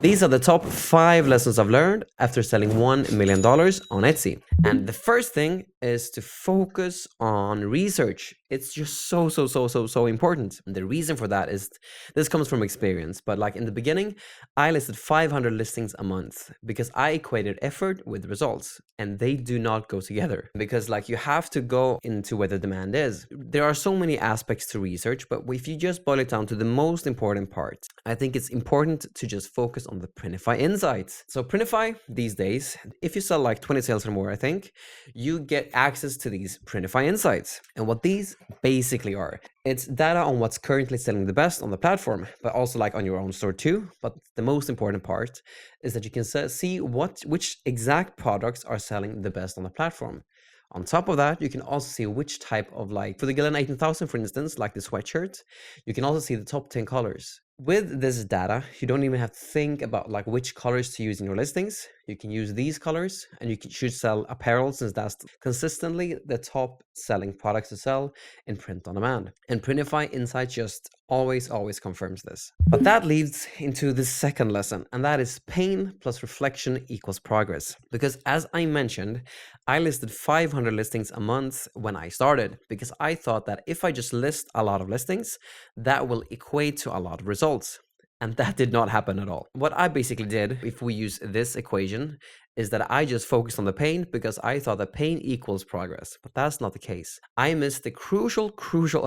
These are the top 5 lessons I've learned after selling $1 million on Etsy. And the first thing is to focus on research. It's just so important. And the reason for that is this comes from experience. But like in the beginning, I listed 500 listings a month because I equated effort with results, and they do not go together because like you have to go into where the demand is. There are so many aspects to research, but if you just boil it down to the most important part, I think it's important to just focus on the Printify insights. So Printify these days, if you sell like 20 sales or more, I think, you get access to these Printify insights. And what these basically are, it's data on what's currently selling the best on the platform, but also like on your own store too. But the most important part is that you can see which exact products are selling the best on the platform. On top of that, you can also see which type of, like for the Gillen 18000, for instance, like the sweatshirt, you can also see the top 10 colors. With this data, you don't even have to think about like which colors to use in your listings. You can use these colors, and you should sell apparel since that's consistently the top selling products to sell in print on demand. And Printify Insights just always confirms this. But that leads into the second lesson, and that is pain plus reflection equals progress. Because as I mentioned, I listed 500 listings a month when I started because I thought that if I just list a lot of listings, that will equate to a lot of results. And that did not happen at all. What I basically did, if we use this equation, is that I just focused on the pain because I thought that pain equals progress, but that's not the case. I missed the crucial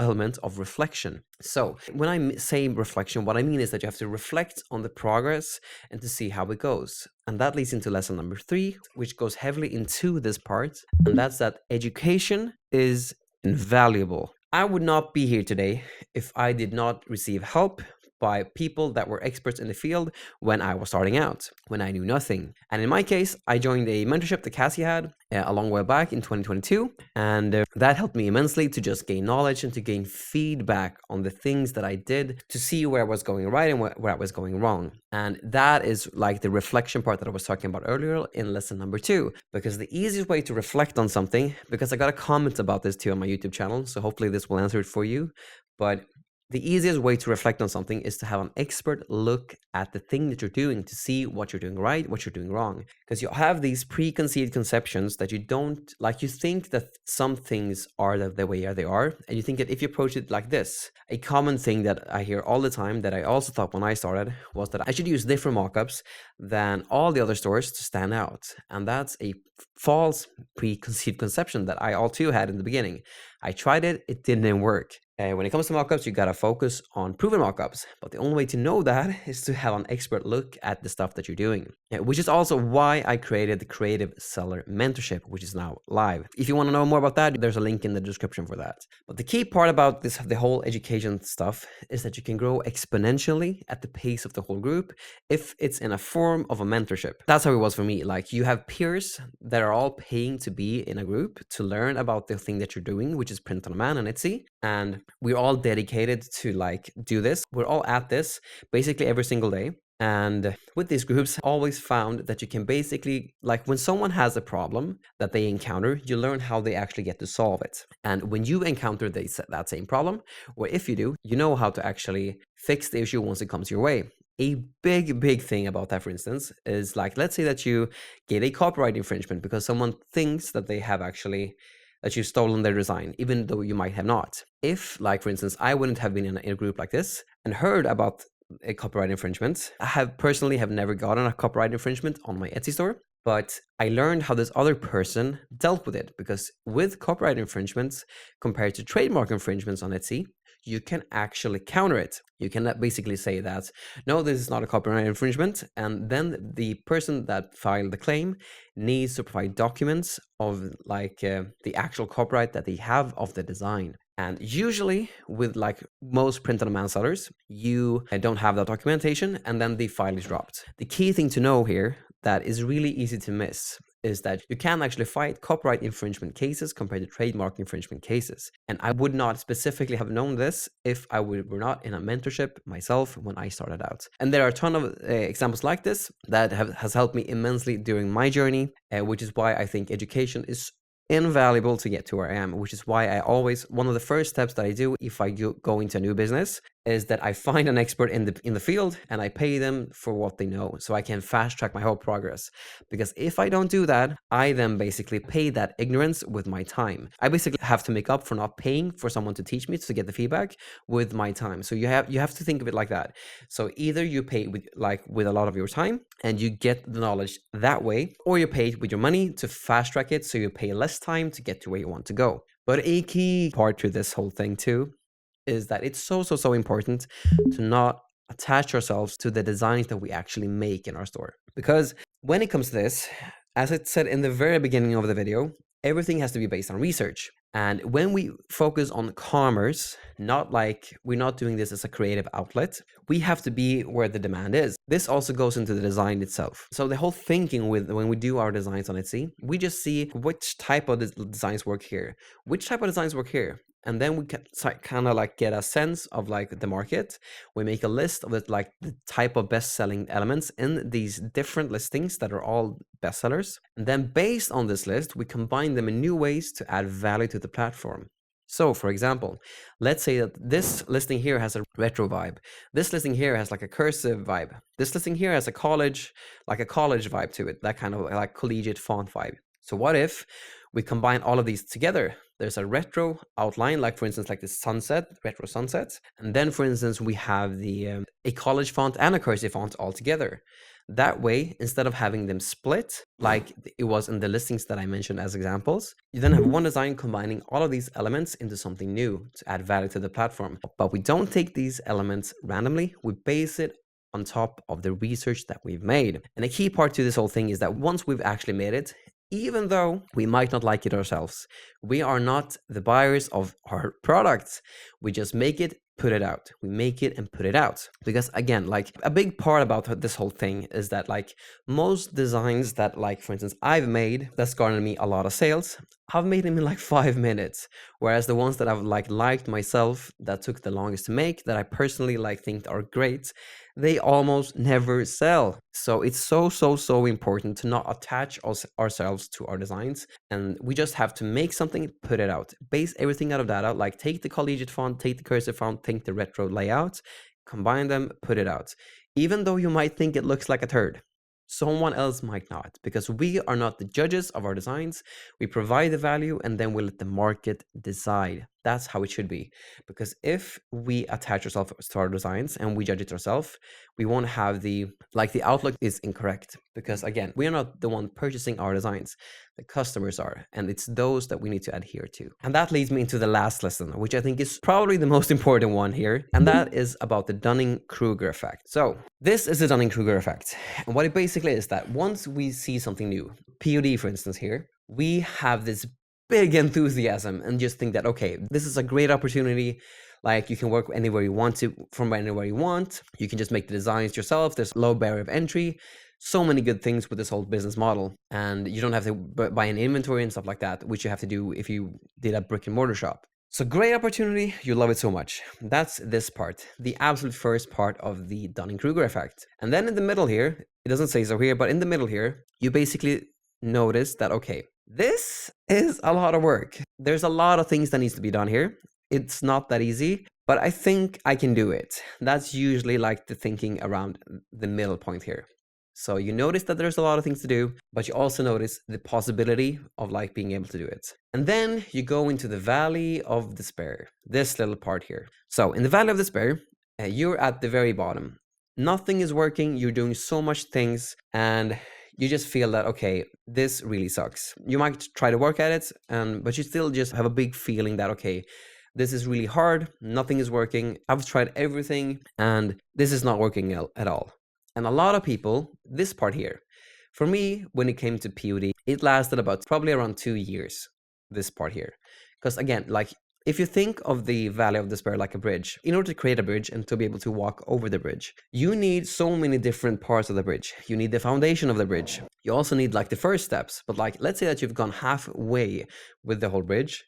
element of reflection. So when I say reflection, what I mean is that you have to reflect on the progress and to see how it goes. And that leads into lesson number 3, which goes heavily into this part, and that's that education is invaluable. I would not be here today if I did not receive help by people that were experts in the field when I was starting out, when I knew nothing. And in my case, I joined a mentorship that Cassie had a long while back in 2022, and that helped me immensely to just gain knowledge and to gain feedback on the things that I did, to see where I was going right and where I was going wrong. And that is like the reflection part that I was talking about earlier in lesson number 2, because the easiest way to reflect on something, because I got a comment about this too on my YouTube channel, so hopefully this will answer it for you, but the easiest way to reflect on something is to have an expert look at the thing that you're doing to see what you're doing right, what you're doing wrong. Because you have these preconceived conceptions that you don't, like you think that some things are the way they are, and you think that if you approach it like this, a common thing that I hear all the time that I also thought when I started was that I should use different mockups than all the other stores to stand out. And that's a false preconceived conception that I all too had in the beginning. I tried it, it didn't work. When it comes to mockups, you gotta focus on proven mockups, but the only way to know that is to have an expert look at the stuff that you're doing, which is also why I created the Creative Seller Mentorship, which is now live. If you want to know more about that, there's a link in the description for that. But the key part about this, the whole education stuff, is that you can grow exponentially at the pace of the whole group if it's in a form of a mentorship. That's how it was for me. Like, you have peers that are all paying to be in a group to learn about the thing that you're doing, which is print on demand and Etsy, and we're all dedicated to like do this. We're all at this basically every single day. And with these groups, I always found that you can basically, like when someone has a problem that they encounter, you learn how they actually get to solve it. And when you encounter that same problem, or if you do, you know how to actually fix the issue once it comes your way. A big thing about that, for instance, is like, let's say that you get a copyright infringement because someone thinks that they have actually that you've stolen their design, even though you might have not. If, like, for instance, I wouldn't have been in a group like this and heard about a copyright infringement, I have never gotten a copyright infringement on my Etsy store, but I learned how this other person dealt with it, because with copyright infringements compared to trademark infringements on Etsy, you can actually counter it. You can basically say that, no, this is not a copyright infringement, and then the person that filed the claim needs to provide documents of like the actual copyright that they have of the design. And usually with like most print on demand sellers, you don't have that documentation, and then the file is dropped. The key thing to know here that is really easy to miss is that you can actually fight copyright infringement cases compared to trademark infringement cases. And I would not specifically have known this if I were not in a mentorship myself when I started out. And there are a ton of examples like this that has helped me immensely during my journey, which is why I think education is invaluable to get to where I am, which is why I always, one of the first steps that I do if I go into a new business is that I find an expert in the field and I pay them for what they know, so I can fast track my whole progress. Because if I don't do that, I then basically pay that ignorance with my time. I basically have to make up for not paying for someone to teach me to get the feedback with my time. So you have to think of it like that. So either you pay with a lot of your time and you get the knowledge that way, or you pay with your money to fast track it, so you pay less time to get to where you want to go. But a key part to this whole thing too is that it's so important to not attach ourselves to the designs that we actually make in our store. Because when it comes to this, as I said in the very beginning of the video, everything has to be based on research. And when we focus on commerce, not like we're not doing this as a creative outlet, we have to be where the demand is. This also goes into the design itself. So the whole thinking with when we do our designs on Etsy, we just see which type of designs work here, which type of designs work here. And then we can kind of like get a sense of like the market. We make a list of it, like the type of best-selling elements in these different listings that are all bestsellers. And then based on this list, we combine them in new ways to add value to the platform. So for example, let's say that this listing here has a retro vibe. This listing here has like a cursive vibe. This listing here has a college vibe to it, that kind of like collegiate font vibe. So what if we combine all of these together? There's a retro outline, like for instance, like the sunset, retro sunset. And then for instance, we have the a college font and a cursive font all together. That way, instead of having them split, like it was in the listings that I mentioned as examples, you then have one design combining all of these elements into something new to add value to the platform. But we don't take these elements randomly, we base it on top of the research that we've made. And a key part to this whole thing is that once we've actually made it, even though we might not like it ourselves, we are not the buyers of our products. We just make it, put it out. We make it and put it out. Because again, like a big part about this whole thing is that like most designs that like, for instance, I've made that's garnered me a lot of sales, I've made them in like 5 minutes. Whereas the ones that I've liked myself, that took the longest to make, that I personally think are great, they almost never sell. So it's so important to not attach ourselves to our designs, and we just have to make something, put it out, base everything out of data, like take the collegiate font, take the cursive font, take the retro layout, combine them, put it out. Even though you might think it looks like a turd, someone else might not, because we are not the judges of our designs. We provide the value and then we let the market decide. That's how it should be. Because if we attach ourselves to our designs and we judge it ourselves, we won't have the outlook is incorrect. Because again, we are not the one purchasing our designs. The customers are, and it's those that we need to adhere to. And that leads me into the last lesson, which I think is probably the most important one here, and that is about the Dunning-Kruger effect. So this is the Dunning-Kruger effect, and what it basically is that once we see something new, POD for instance here, we have this big enthusiasm and just think that, okay, this is a great opportunity. Like you can work anywhere you want to, from anywhere you want. You can just make the designs yourself. There's low barrier of entry. So many good things with this whole business model, and you don't have to buy an inventory and stuff like that, which you have to do if you did a brick and mortar shop. So great opportunity, you love it so much. That's this part, the absolute first part of the Dunning-Kruger effect. And then in the middle here, it doesn't say so here, but in the middle here, you basically notice that, okay, this is a lot of work. There's a lot of things that needs to be done here. It's not that easy, but I think I can do it. That's usually like the thinking around the middle point here. So you notice that there's a lot of things to do, but you also notice the possibility of being able to do it. And then you go into the valley of despair, this little part here. So in the valley of despair, you're at the very bottom. Nothing is working. You're doing so much things and you just feel that, okay, this really sucks. You might try to work at it, but you still just have a big feeling that, okay, this is really hard. Nothing is working. I've tried everything and this is not working at all. And a lot of people, this part here, for me, when it came to POD, it lasted about probably around 2 years, this part here. Because again, if you think of the valley of despair like a bridge, in order to create a bridge and to be able to walk over the bridge, you need so many different parts of the bridge. You need the foundation of the bridge. You also need the first steps. But let's say that you've gone halfway with the whole bridge,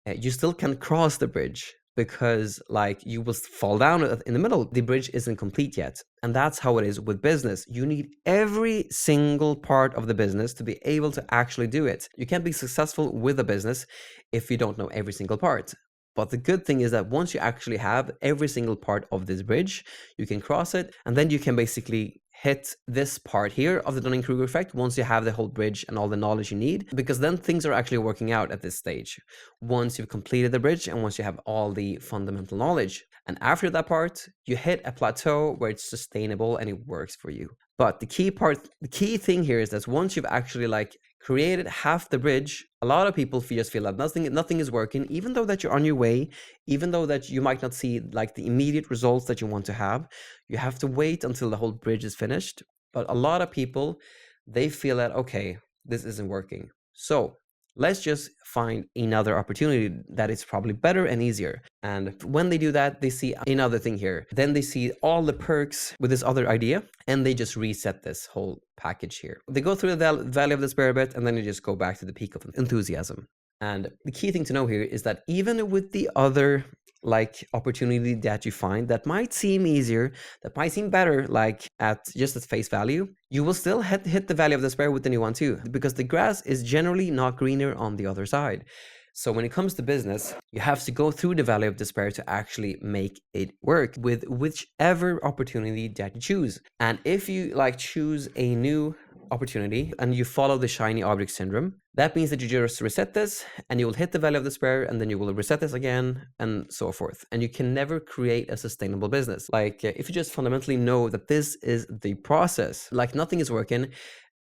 you still can cross the bridge, because you will fall down in the middle. The bridge isn't complete yet. And that's how it is with business. You need every single part of the business to be able to actually do it. You can't be successful with a business if you don't know every single part. But the good thing is that once you actually have every single part of this bridge, you can cross it, and then you can basically hit this part here of the Dunning-Kruger effect once you have the whole bridge and all the knowledge you need, because then things are actually working out at this stage. Once you've completed the bridge and once you have all the fundamental knowledge. And after that part, you hit a plateau where it's sustainable and it works for you. But the key thing here is that once you've actually like created half the bridge, a lot of people just feel that nothing is working, even though that you're on your way, even though that you might not see like the immediate results that you want to have. You have to wait until the whole bridge is finished. But a lot of people, they feel that, okay, this isn't working. So let's just find another opportunity that is probably better and easier. And when they do that, they see another thing here. Then they see all the perks with this other idea, and they just reset this whole package here. They go through the valley of despair a bit, and then they just go back to the peak of enthusiasm. And the key thing to know here is that even with the other like opportunity that you find that might seem easier, that might seem better, like at face value, you will still hit the valley of despair with the new one too, because the grass is generally not greener on the other side. So when it comes to business, you have to go through the valley of despair to actually make it work with whichever opportunity that you choose. And if you like choose a new opportunity and you follow the shiny object syndrome, that means that you just reset this and you will hit the valley of despair, and then you will reset this again and so forth. And you can never create a sustainable business. Like if you just fundamentally know that this is the process, like nothing is working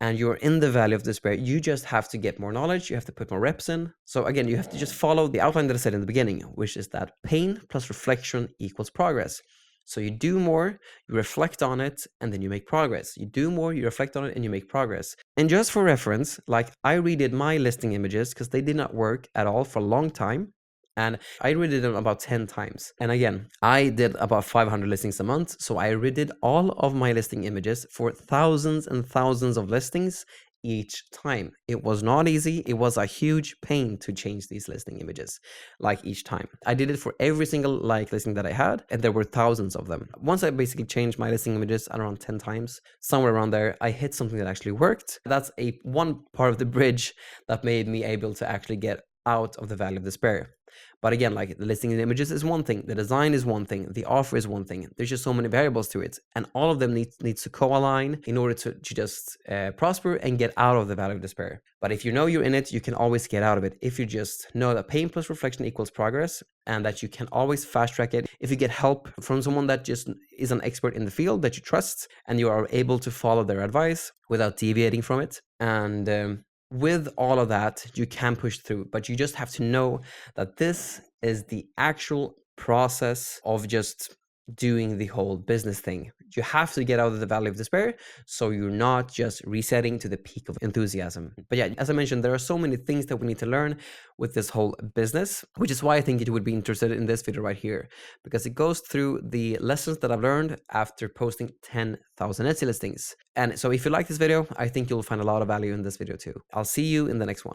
and you're in the valley of despair, you just have to get more knowledge, you have to put more reps in. So again, you have to just follow the outline that I said in the beginning, which is that pain plus reflection equals progress. So you do more, you reflect on it, and then you make progress. You do more, you reflect on it, and you make progress. And just for reference, like I redid my listing images because they did not work at all for a long time. And I redid them about 10 times. And again, I did about 500 listings a month. So I redid all of my listing images for thousands and thousands of listings each time. It was not easy. It was a huge pain to change these listing images, like each time. I did it for every single like listing that I had, and there were thousands of them. Once I basically changed my listing images around 10 times, somewhere around there, I hit something that actually worked. That's one part of the bridge that made me able to actually get out of the valley of despair. But again, like the listing images is one thing, the design is one thing, the offer is one thing. There's just so many variables to it, and all of them needs to co-align in order to just prosper and get out of the valley of despair. But if you know you're in it, you can always get out of it. If you just know that pain plus reflection equals progress, and that you can always fast track it. If you get help from someone that just is an expert in the field that you trust, and you are able to follow their advice without deviating from it, and with all of that, you can push through, but you just have to know that this is the actual process of just doing the whole business thing. You have to get out of the valley of despair, so you're not just resetting to the peak of enthusiasm. But yeah, as I mentioned, there are so many things that we need to learn with this whole business, which is why I think you would be interested in this video right here, because it goes through the lessons that I've learned after posting 10,000 Etsy listings. And so if you like this video, I think you'll find a lot of value in this video too. I'll see you in the next one.